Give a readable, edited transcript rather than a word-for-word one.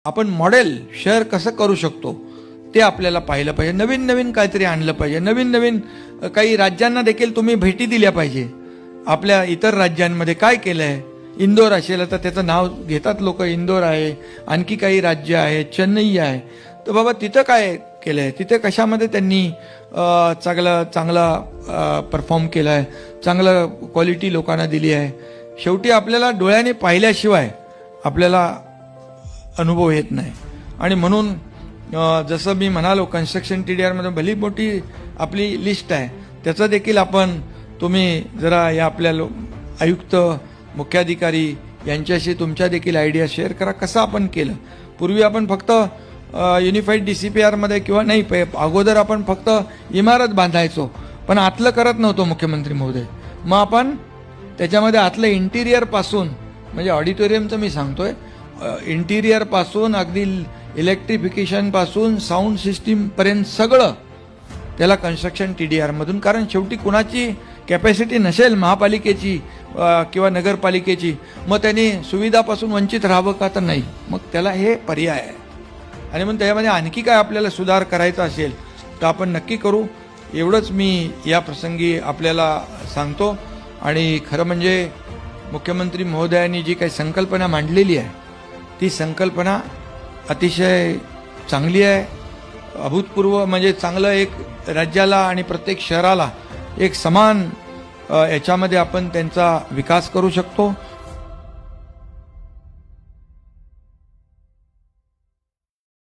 आपण model share कसं करू शकतो ते आपल्याला पाहिलं पाहिजे. नवीन नवीन काहीतरी आणलं पाहिजे. नवीन नवीन काही राज्यांना देखील तुम्ही भेटी दिल्या पाहिजे. आपल्या इतर राज्यांमध्ये काय केलंय, इंदोर असेल तर त्याचं नाव घेतात लोक, इंदोर आहे, आणखी काही राज्य आहे, चेन्नई आहे, तर बाबा तिथं काय केलंय, तिथे कशामध्ये त्यांनी चांगला परफॉर्म केलाय, चांगलं क्वालिटी लोकांना दिली आहे. शेवटी आपल्याला डोळ्याने पाहिल्याशिवाय आपल्याला अनुभव येत नाही. आणि म्हणून जसं मी म्हणालो, कन्स्ट्रक्शन TDRमध्ये भली मोठी आपली लिस्ट आहे, त्याचं देखील तुम्ही जरा या आपल्या आयुक्त, मुख्याधिकारी यांच्याशी तुमच्या देखील आयडिया शेअर करा. कसं आपण केलं. पूर्वी आपण फक्त युनिफाईड DCPRमध्ये किंवा नाही, अगोदर आपण फक्त इमारत बांधायचो, पण आतलं करत नव्हतो मुख्यमंत्री महोदय. मग आपण त्याच्यामध्ये आतलं इंटिरियर पासून, म्हणजे ऑडिटोरियमचं मी सांगतोय, इंटिरियर पासून अगदी इलेक्ट्रिफिकेशन पासून साऊंड सिस्टीम पर्यंत सगळं त्याला कन्स्ट्रक्शन TDR मधून. कारण शेवटी कुणाची कॅपॅसिटी नसेल महापालिकेची किंवा नगरपालिकेची, मग त्यांनी सुविधापासून वंचित राहावं का, तर नाही. मग त्याला हे पर्याय आहे. आणि मग त्याच्यामध्ये आणखी काय आपल्याला सुधार करायचा असेल तर आपण नक्की करू. एवढंच मी या प्रसंगी आपल्याला सांगतो. आणि खरं म्हणजे मुख्यमंत्री महोदयांनी जी काही संकल्पना मांडलेली आहे ती संकल्पना अतिशय चांगली आहे, अभूतपूर्व. म्हणजे चांगलं एक राज्याला आणि प्रत्येक शहराला एक समान याच्यामध्ये आपण त्यांचा विकास करू शकतो.